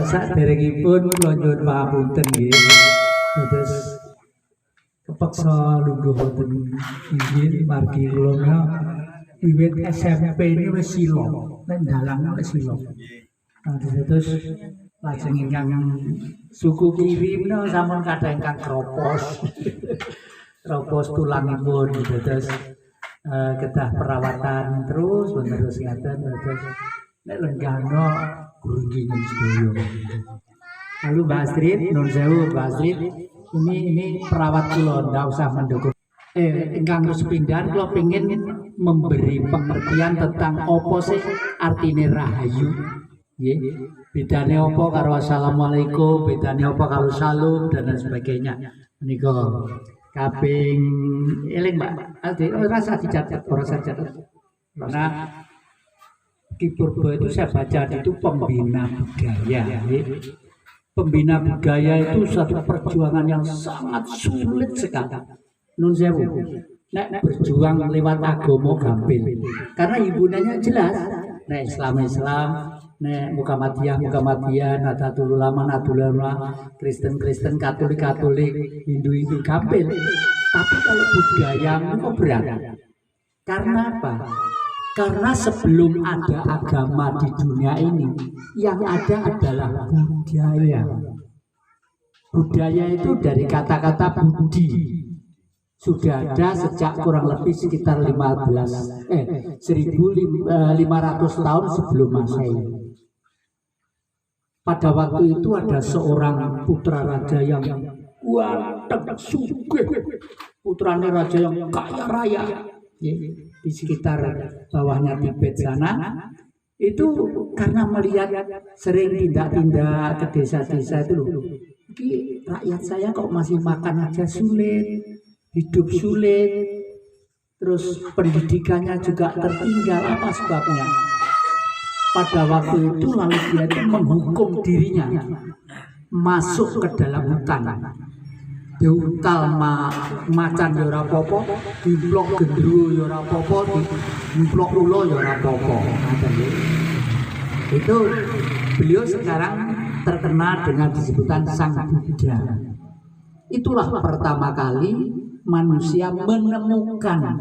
Saderengipun kula nyuwun pangapunten nggih. Dados kepeksa lungguh wonten inggih margi kula wiwit SMP ini wis sila, nek dalang wis sila. Dados lajeng ingkang suku kiri menawa sampun kathah ingkang kropos. Kropos tulangipun dados kedah perawatan terus menerus ngaten dados nek lenggana grunjingan sedaya. Lalu Mbak Astrid, nun sewu Mbak Astrid, ini perawat kula ndak usah mendukung. Ingkang sepindhan kula pengin memberi pengertian tentang apa sih artine rahayu. Nggih. Bedane apa karo assalamualaikum, bedane apa karo salam dan lain sebagainya. Menika kaping eling Mbak Astrid, ora usah dicatat, ora usah dicatat. Karena Ki Purba itu saya baca itu pembina budaya. Pembina budaya itu satu perjuangan yang sangat sulit sekali. Nun sewu, nek berjuang lewat agama gampil. Karena ibunanya jelas, nek Islam, nek Muhammadiyah, Nahdlatul Ulama, Kristen, Katolik, Hindu gampil. Tapi kalau budaya itu berat. Karena apa? Karena sebelum ada agama di dunia ini, yang ada adalah budaya. Budaya itu dari kata-kata budi. Sudah ada sejak kurang lebih sekitar 1500 tahun sebelum Masehi. Pada waktu itu ada seorang putra raja yang ganteng, sugih. Putranya raja yang kaya raya. Di sekitar bawahnya Tibet sana itu karena melihat sering tindak-tindak ke desa-desa itu loh, rakyat saya kok masih makan aja sulit, hidup sulit, terus pendidikannya juga tertinggal, apa sebabnya? Pada waktu itu lalu dia itu menghukum dirinya masuk ke dalam hutan. Diuntal macan ya ora apa-apa, diblok gendruwo ya ora apa-apa, diblok ulo ya ora apa-apa. Itu beliau sekarang terkenal dengan disebutan Sang Buddha. Itulah pertama kali manusia menemukan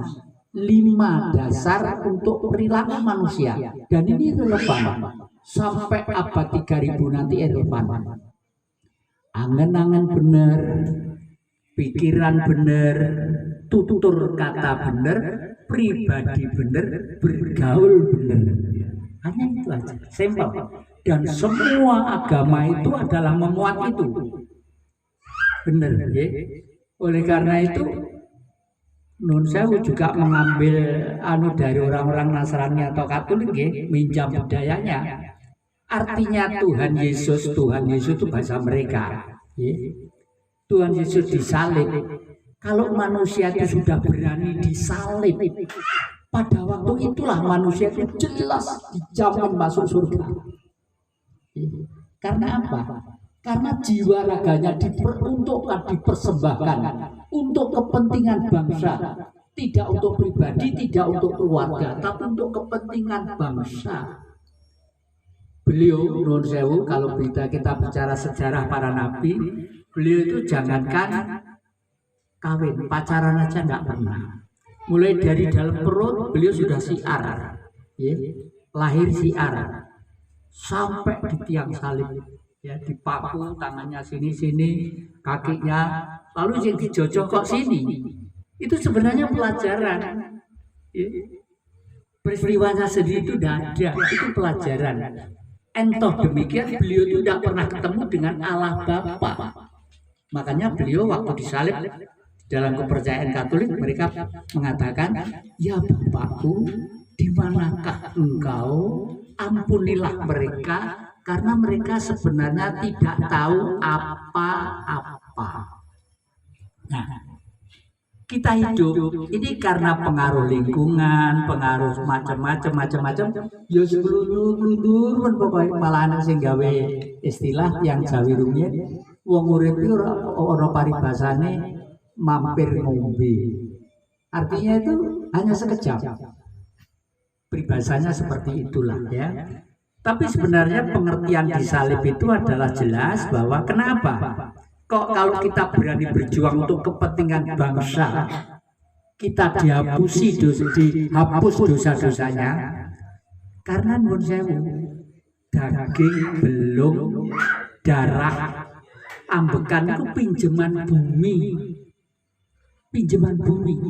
5 dasar untuk perilaku manusia, dan ini relevan sampai abad 3000 nanti relevan. Angen-angen bener, pikiran bener, tutur kata bener, pribadi bener, bergaul bener. Hanya itu aja, simpel. Dan semua agama itu adalah memuat itu. Bener, ya. Oleh karena itu, Nun Sewu juga mengambil dari orang-orang Nasrani atau Katolik, ya, minjam budayanya. Artinya Tuhan Yesus itu bahasa mereka. Ya. Tuhan Yesus disalib. Kalau manusia itu sudah berani disalib, pada waktu itulah manusia itu jelas dijamin masuk surga. Karena apa? Karena jiwa raganya diperuntukkan, dipersembahkan untuk kepentingan bangsa, tidak untuk pribadi, tidak untuk keluarga, tapi untuk kepentingan bangsa. Beliau, Nun Sewu, kalau kita bicara sejarah para nabi, beliau itu jangankan kawin, pacaran aja nggak pernah. Mulai dari dalam perut beliau sudah siar, ya, lahir siar, sampai di tiang salib, ya, dipaku tangannya sini, kakinya, lalu yang dijojok kok sini. Itu sebenarnya pelajaran. Ya. Peristiwanya sendiri itu tidak ada, itu pelajaran. Entah demikian beliau itu tidak pernah ketemu dengan Allah Bapa. Makanya beliau waktu disalib dalam kepercayaan Katolik mereka mengatakan, ya Bapakku, di manakah engkau? Ampunilah mereka karena mereka sebenarnya tidak tahu apa-apa. Nah, kita hidup ini karena pengaruh lingkungan, pengaruh macam-macam. Ya selundur pokoknya malah anak sing gawe istilah yang Jawi rumiyin, wong urip iki ora paribasane mampir ngombe. Artinya itu hanya sekejap. Peribahasanya seperti itulah, ya. Tapi sebenarnya pengertian di salib itu adalah jelas bahwa kenapa kok kalau kita berani berjuang untuk kepentingan bangsa, kita dihapus dosa-dosanya, karena nun sewu, daging belum, darah, ambekan itu pinjaman bumi.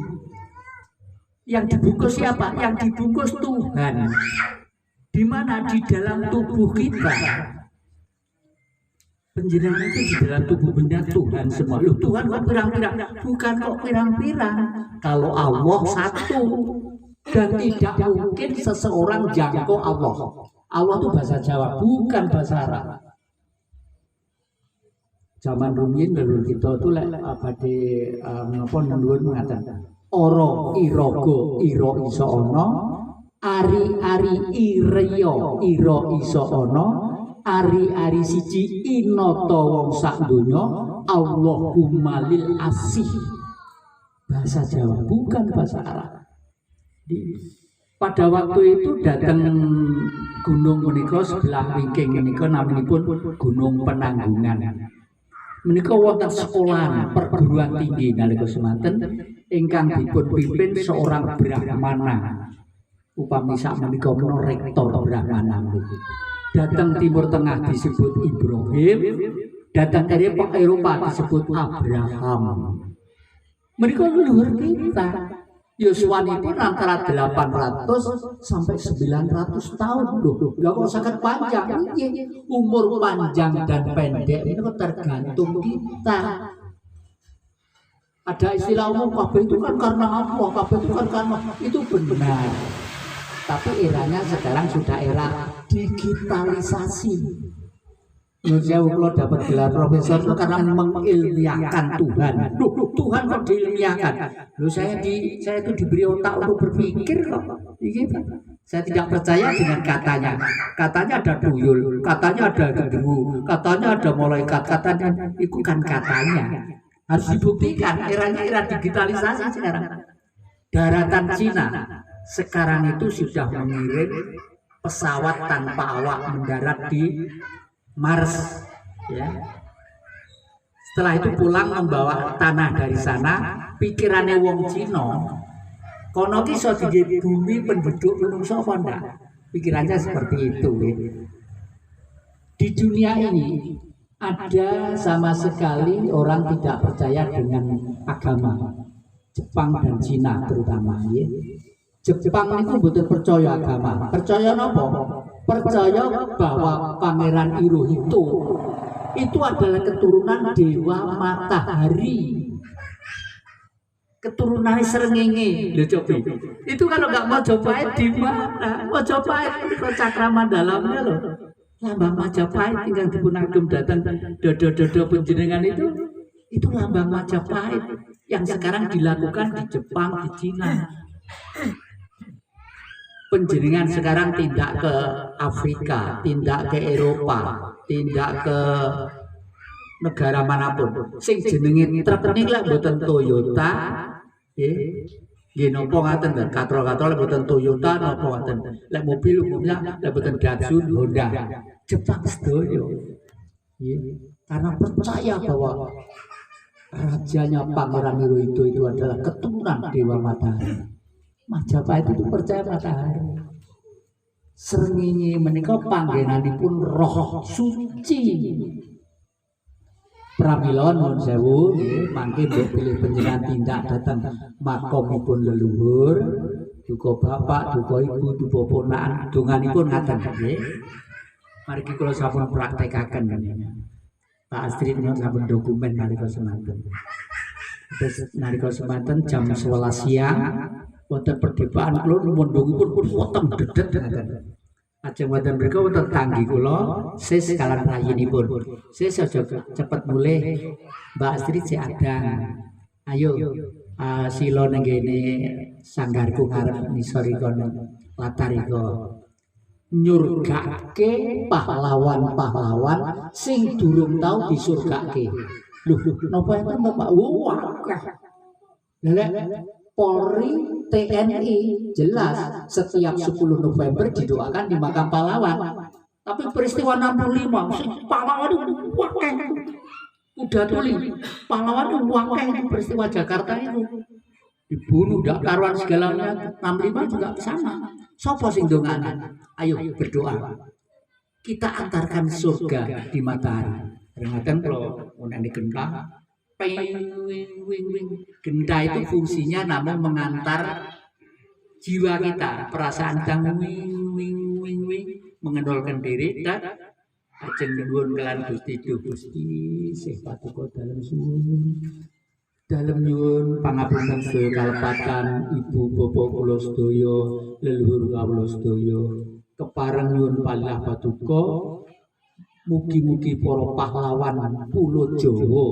Yang dibungkus siapa? Yang dibungkus Tuhan. Di mana? Di dalam tubuh kita. Penjenengan itu di dalam tubuh benda Tuhan semua. Loh, Tuhan kok pirang-pirang? Bukan kok pirang-pirang. Kalau Allah satu, dan tidak mungkin seseorang jangkau Allah. Allah itu bahasa Jawa, bukan bahasa Arab. Zaman rumiyin leluhur kita itu badhe menapa nuwun mengatakan ora iraga ira iso ana, ari-ari ireya ira iso ana, ari-ari siji inata wong sak donya, Allahumma lil asih. Bahasa Jawa, bukan bahasa Arab. Pada waktu itu datang gunung menika sebelah wingking menika naminipun Gunung Penanggungan. Menika wonten sekolah perguruan tinggi nalika semanten ingkang dipun pimpin seorang Brahmana. Upami sak menika menawa rektor Brahmana niku. Datang Timur Tengah disebut Ibrahim, datang dari Eropa disebut Abraham. Mereka leluhur kita. Yuswanipun antara 800 sampai 900 tahun loh. Lah kok sangat panjang. Umur panjang dan pendek itu tergantung kita. Ada istilah umum kabeh itu kan karena Allah, kabeh itu kan karena itu benar. Tapi eranya sekarang sudah era digitalisasi. Menurut saya kalau dapat gelar profesor itu karena mengilmiahkan Tuhan. Loh, Tuhan kok diilmiahkan? Loh, saya itu diberi otak untuk berpikir kok. Gitu. Saya tidak percaya dengan katanya. Katanya ada tuyul, katanya ada genderuwo, katanya ada malaikat, katanya itu kan katanya. Harus dibuktikan. Eranya era digitalisasi sekarang. Daratan Cina sekarang itu sudah mengirim pesawat tanpa awak mendarat di Mars, ya. Setelah itu pulang membawa tanah dari sana. Pikirannya wong Cina, kono ki iso digawe bumi penduduk menungso apa ndak? Pikirannya seperti itu. Di dunia ini ada sama sekali orang tidak percaya dengan agama. Jepang dan Cina terutama, ya. Jepang itu betul percaya agama. Percaya apa? Percaya bahwa Pangeran Hirohito itu adalah keturunan Dewa Matahari, keturunan Srengenge. Loh, coba itu kalau nggak Majapahit di mana? Majapahit itu cakraman dalamnya loh. Lambang Majapahit yang dipunagem datang dodo penjenengan itu lambang Majapahit yang sekarang dilakukan di Jepang, di Cina. Penjenengan sekarang tindak ke Afrika, tindak ke Eropa, tindak ke negara manapun. Sing jenenge truk niku lek mboten Toyota, nggih napa ngaten lho, katrol-katrol mboten Toyota napa ngaten. Lek mobil umumnya lek mboten Datsun, Honda. Jepang sedoyo. Karena percaya bahwa rajanya Pangeran Hirohito itu adalah keturunan Dewa Matahari. Majapahit itu percaya matahari. Srengenge menika panggenanipun roh suci. Pramila nuwun sewu nggih, mangke mbok pilih panjenengan tindak dhateng makomipun leluhur, duka bapak, duka ibu, duka ponakan, donganipun ngaten nggih. Mari kula sampun praktekaken Pak Astrid menawi sampun dokumen nalika semanten. Terus nalika semanten jam 11 siang wonten perdebaan kula mundhungipun pun wonten dedet ngaten. Ajeng wonten mriku wonten tanggi kula sis kalan rayinipun. Sis aja cepet mulih Mbak Astrid sik adang. Ayo sila ning kene sanggarku ngarep nisori kono latar iko. Nyurgake pahlawan-pahlawan sing durung tau disurgake. Lho napa enten Pak? Wah, akeh. Lha Polri, TNI jelas setiap 10 November didoakan di makam pahlawan. Tapi peristiwa 65 sing pahlawan itu wakeh. Udah tuli pahlawan itu wakeh itu peristiwa Jakarta itu. Dibunuh ndak karuan segalanya. 65 juga sama. Sopo sing dongane? Ayo berdoa. Kita antarkan surga di matahari. Peringatan kalau mengenai genta, genta itu fungsinya namun mengantar jiwa kita, perasaan kita mengendolkan diri dan ajeng nuwun kelan Gusti Gusti sih patuko dalam suwun dalam nyuwun pangapunten sedaya kalepatan ibu bapak kula sedaya leluhur kawula sedaya kepareng nyuwun palilah patuko mugi-mugi para pahlawan pulo Jawa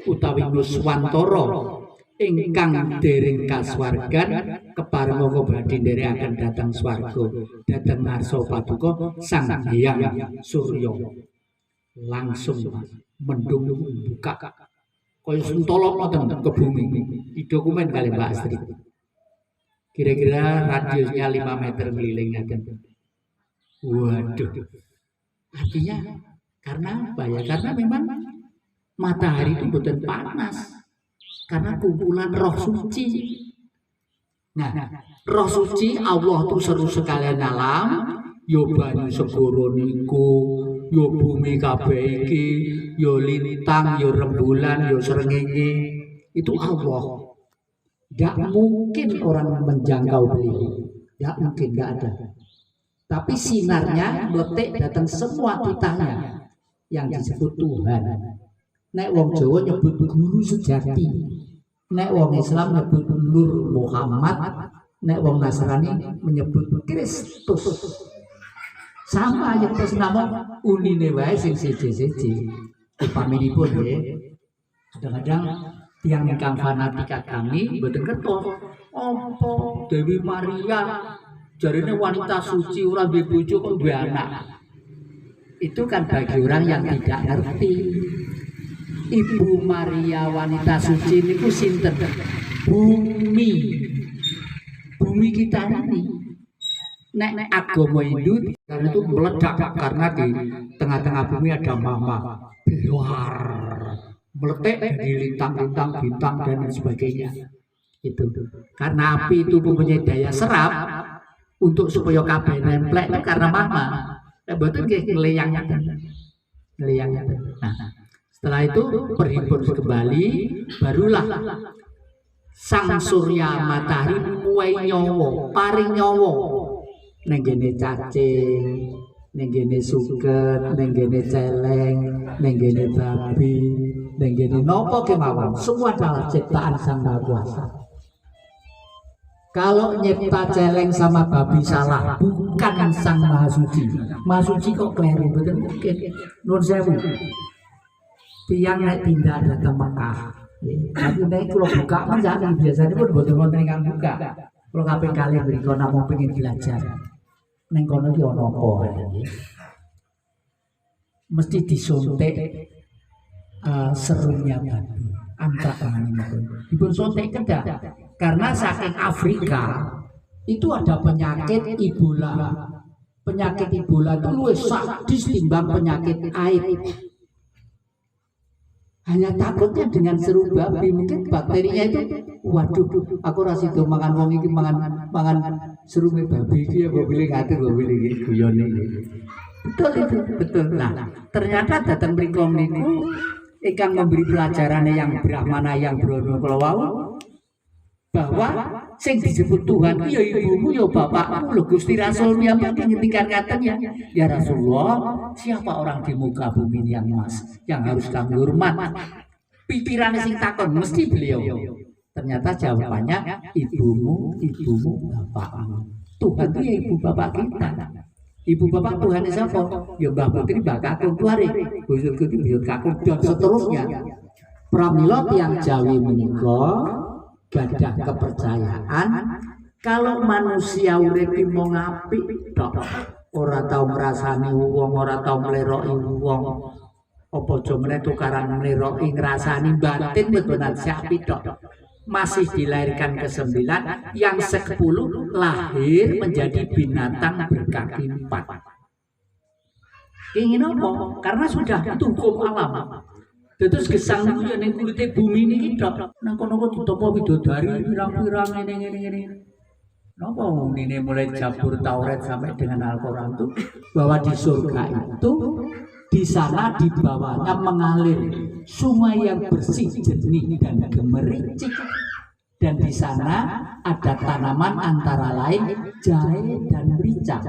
utawi Nuswantara ingkang dereng kasuwargan kepareng monggo badhe nderekaken dhateng swarga dhateng ngarsa paduka Sang Hyang Surya langsung mendung buka kaya sentolok ngoten ke bumi di dokumen kali Mbak Astrid kira-kira radiusnya 5 meter keliling ngaten. Waduh, artinya karena apa ya? Karena memang matahari itu betul panas karena kumpulan roh suci. Nah, roh suci Allah itu seru sekalian alam, yo banyu segoro niku, yo bumi kabeh iki, yo lintang, yo rembulan, yo srengenge, itu Allah. Tidak mungkin orang menjangkau beliau, tidak mungkin, tidak ada. Tapi sinarnya meletik datang semua titahnya yang disebut Tuhan. Nek wong Jawa nyebut guru sejati, nek wong Islam nyebut Nur Muhammad, nek wong Nasrani menyebut Kristus. Sama yang terus nama unine wae sing siji-siji. Upaminipun nggih. Kadang-kadang tiang ingkang fanatik kami mboten kertos. Apa Dewi Maria jarine wanita suci ora duwe bojo kok duwe anak. Itu kan bagi orang yang tidak ngerti. Ibu Maria wanita suci niku sinten? Bumi. Bumi kita ini. Nek agama Hindu karena itu meledak karena di tengah-tengah bumi ada mama luar meletek dari lintang-lintang bintang dan sebagainya. Itu karena api itu mempunyai daya serap untuk supaya kabeh nemplek karena mama. Betul nggih ngeleyangnya. Nah, setelah itu berhimpun kembali, barulah Sang Surya Matahari muwai nyawa, paring nyawa. Nenggene cacing, nenggene suket, nenggene celeng, nenggene babi, nenggene nopo kemawon. Semua adalah ciptaan Sang Maha Kuasa. Kalau nyipta celeng sama babi salah, bukan Sang Maha Suci. Maha Suci kok keliru, betul mungkin. Nun sewu. Tiang naik pindah datang Mekah. Tapi naik kalau buka kan jangan biasanya pun betul wonten ingkang buka. Kalau kabeh kali mriko namung pengen belajar. Neng kono ki ono apa? Mesti disuntik serunya batu. Antrak itu. Dipun suntik kedah. Karena saking Afrika itu ada penyakit Ebola. Penyakit Ebola itu luwih sadis timbang penyakit AIDS. Hanya takutnya dengan seru babi, mungkin bakterinya itu, waduh, aku rasa itu makan wong iki mangan seru babi iki ya boleh ngatur boleh iki guyon iki. Betul itu, betul. Nah, ternyata datang mriku niku ingkang memberi pelajaran yang Brahmana yang Brono kala wau bahwa sing disebut Tuhan ya ibumu ya bapakmu lho Gusti Rasul piyambak ngendikan ngaten ya Rasulullah, siapa orang di muka bumi yang harus kami hormat? Pikirannya sing takon mesti beliau. Ternyata jawabannya ibumu, bapakmu. Tuhan itu ya ibu bapak kita. Ibu bapak Tuhan siapa? Ya Mbah Putri, Mbah Kakung tuare, Buyut Kuti, Buyut Kakung dan seterusnya. Pramila tiyang Jawi menika gadah kepercayaan kalau manusia urip mung apik tok, ora tau ngrasani wong, ora tau mleroki wong, apa aja meneh tukaran mleroki ngrasani batin betulan sapi tok. Masih dilahirkan ke-9, yang ke-10 lahir menjadi binatang berkaki 4. Kenging apa? Karena sudah itu hukum alam. Terus gesang niku ya ning kulite bumi niki tok. Nang kono kok ditampa widodari pirang-pirang ngene. Napa ini mulai Zabur Taurat sampai dengan Al-Qur'an itu bahwa di surga itu di sana di bawahnya mengalir sungai yang bersih, jernih dan gemericik. Dan di sana ada tanaman antara lain jahe dan merica.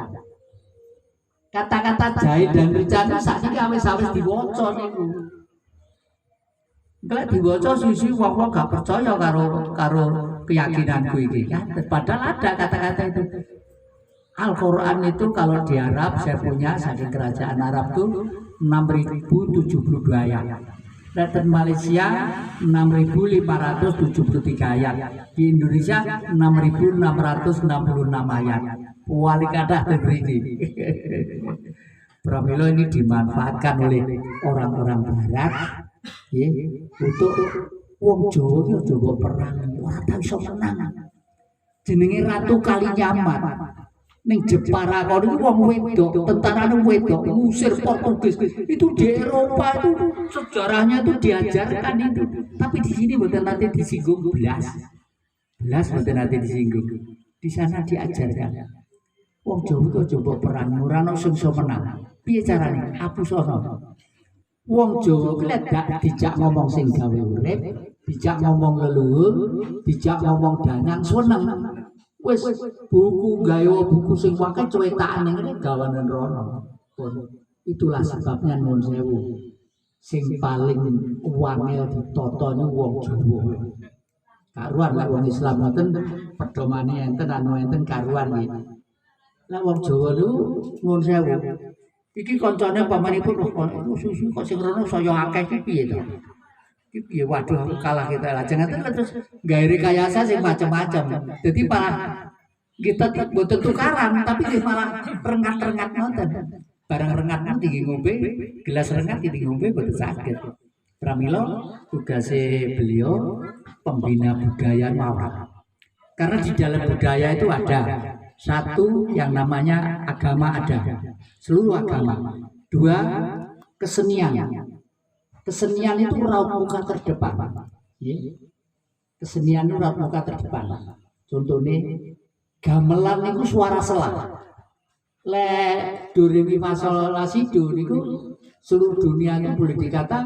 Kata-kata jahe dan merica itu sakniki awis-awis diwaca niku. Kalau diwaca sisi wong gak percaya karo keyakinanku ini kan. Padahal ada kata-kata itu. Al-Quran itu kalau di Arab saya punya saking kerajaan Arab itu 6072 ayat. Dan Malaysia 6573 ayat. Di Indonesia 6666 ayat. Wali kata ini. Pramila ini dimanfaatkan oleh orang-orang Barat. Ya, untuk wong Jawa itu Jawa perang, ora tau iso menang. Jenenge Ratu Kalinyamat. Ning Jepara kono iku wong wedok, tentarane wedok ngusir Portugis. Itu di Eropa itu sejarahnya itu diajarkan itu. Tapi di sini mboten nanti disinggung belas. Belas mboten nanti disinggung. Di sana diajarkan. Wong Jawa itu Jawa perang, ora ono sing iso menang. Piye carane? Apusono. Wong Jawa ki lek dak dijak ngomong sing gawe urip, dijak ngomong leluhur, dijak ngomong danyang seneng. Wis buku gawe buku sing wae cewetakan ning ngene gawanen rono. Itulah sebabnya nuwun sewu. Sing paling wangel ditata niku wong Jawa. Karuan lek wong Islam ngoten pedomane enten anu enten karuan iki. Lek wong Jawa niku nuwun sewu. Iki koncone pamanipun susu kok sing rono saya akeh iki piye to? Iki piye waduh aku kalah kita lah. Jangan terus gawe rekayasa sing macam-macam. Dadi malah kita mboten tukaran tapi malah rengat-rengat ngoten. Barang rengat tinggi ngombe, gelas rengat tinggi ngombe mboten saged. Pramila tugasé beliau pembina budaya mawon. Karena di dalam budaya itu ada satu yang namanya agama ada. Seluruh agama. Dua, kesenian. Kesenian itu raut muka terdepan. Kesenian itu raut muka terdepan. Contohnya, gamelan itu suara selah. Le do re mi fa sol la si do niku seluruh dunia itu boleh dikata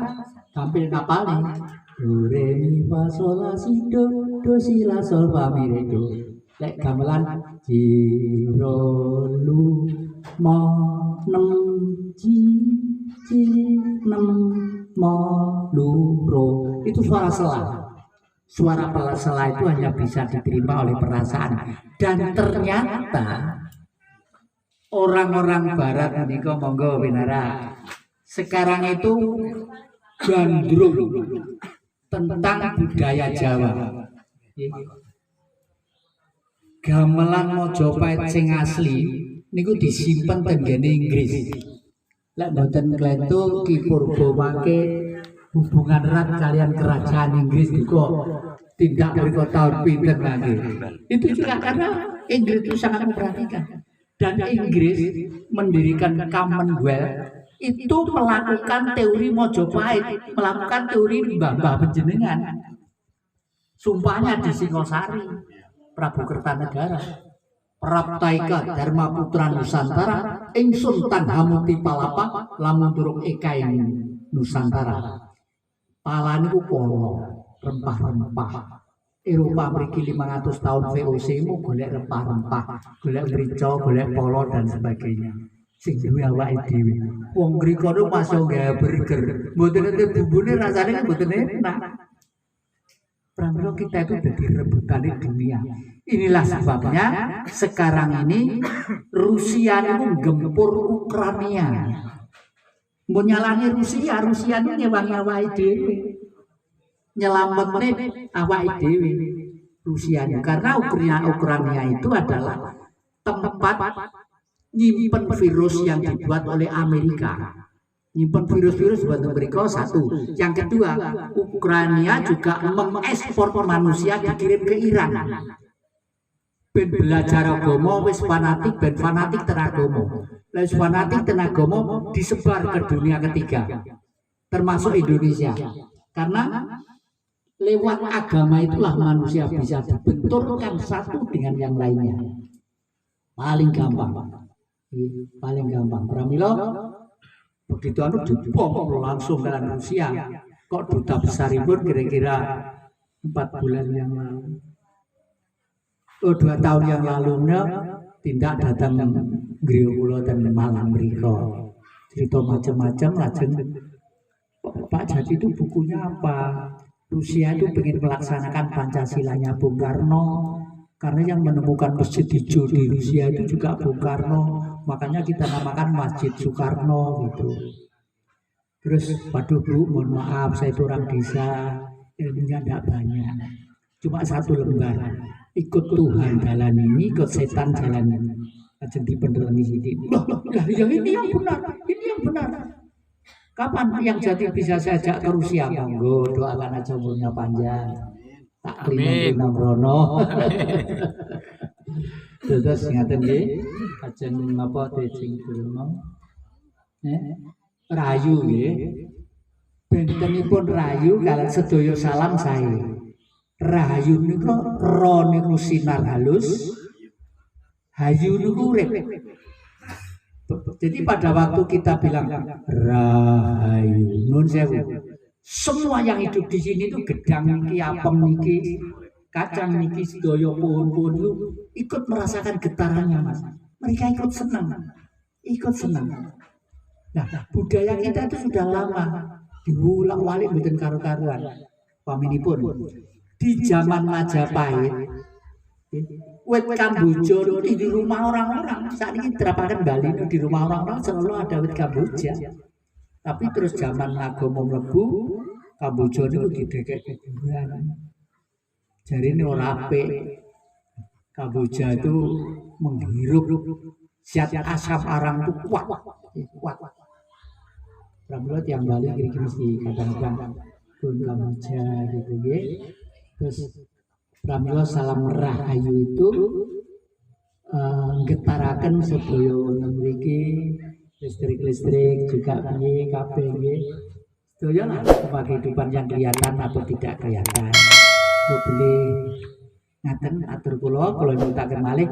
hampir napalnya. Do re mi fa sol la si do si la sol fa mi re do. Lek gamelan jiro lu mo nem ji nem mo lu ro itu suara selah. Suara selah itu hanya bisa diterima oleh perasaan. Dan ternyata orang-orang Barat ini kok monggo binara sekarang itu gandrung tentang budaya Jawa. Gamelan Mojopahit sing asli niku disimpen tenggene Inggris. Lek mboten klentu Ki Purba hubungan erat kalian kerajaan Inggris niku tidak mriku tahun pinten lagi. Itu juga karena Inggris itu sangat memperhatikan. Dan Inggris mendirikan Commonwealth itu melakukan teori Mojopahit, melakukan teori mbah-mbah panjenengan. Sumpahnya di Singosari. Prabu Kertanegara Praptaika Dharma Putra Nusantara ingsun tan hamuti palapa lamun durung ekaing Nusantara. Pala niku polo rempah-rempah. Eropa mriki 500 tahun VOC mu golek rempah-rempah, golek mrica, golek polo dan sebagainya. Sing duwe awake dhewe. Wong mriko niku masuk gawe burger. Mboten ente bumbune rasane kan mboten enak. Pramila kita itu jadi rebutan di dunia. Inilah sebabnya sekarang ini Rusia itu gempur Ukraina. Mau nyalangi Rusia ini nyewangi awake dhewe. Nyelametne awake dhewe Rusia karena Ukraina itu adalah tempat nyimpen virus yang dibuat oleh Amerika. Nyimpen virus-virus buat mereka satu. Yang kedua, Ukraina juga mengekspor manusia dikirim ke Iran. ben belajar agama wis fanatik ben fanatik ten agama. Lah wis fanatik ten agama disebar ke dunia ketiga termasuk Indonesia. Karena lewat agama itulah manusia bisa dibenturkan satu dengan yang lainnya. Paling gampang. Paling gampang. Pramila begitu anu dibom langsung ke Rusia. Kok duta besar pun kira-kira 4 bulan yang lalu. 2 tahun yang lalu tindak datang griya kula ten Malang mriko. Cerita macam-macam lajeng Pak Jati itu bukunya apa? Rusia itu ingin melaksanakan Pancasilanya Bung Karno. Karena yang menemukan Masjid Hijau di Rusia itu juga Bung Karno. Makanya kita namakan Masjid Soekarno gitu. Terus, waduh Bu, mohon maaf saya itu orang desa, ilmunya tidak banyak. Cuma 1 lembar. Ikut Tuhan jalan ini, ikut setan jalan ini. Jadi beneran di sini. Yang ini yang benar, ini yang benar. Kapan yang Jati bisa saya ajak ke Rusia? Monggo, doakan aja umurnya panjang. Tak kelima Rono. Terus ngaten nggih, ajeng napa tejing kula. Rayu nggih. Bentenipun rayu kalian sedaya salam saya. Rahayu niku ro niku sinar halus. Hayu niku urip. Jadi pada waktu kita bilang rahayu, nun sewu. Semua yang hidup di sini itu gedang niki, apem niki, kacang niki, sedaya pohon-pohon itu ikut merasakan getarannya Mas. Mereka ikut senang, ikut senang. Nah, budaya kita itu sudah lama diwulak-walik mboten karo-karuan. Paminipun di zaman Majapahit, wit kamboja di rumah orang-orang. Saat ini terapakan Bali di rumah orang-orang selalu ada wit kamboja. Tapi terus zaman agama mlebu, kamboja itu didekek kuburan. Jadi ini orang apik. Kamboja itu menghirup zat asam arang itu kuat. Pramila yang Bali kira-kira mesti kadang-kadang pun Kamboja gitu ya. Terus pramila salam rahayu itu getaraken sedaya wonten mriki listrik juga piye kabeh nggih. Sedaya lah kehidupan yang kelihatan atau tidak kelihatan. Boleh ngaten atur kula nyuntaken malih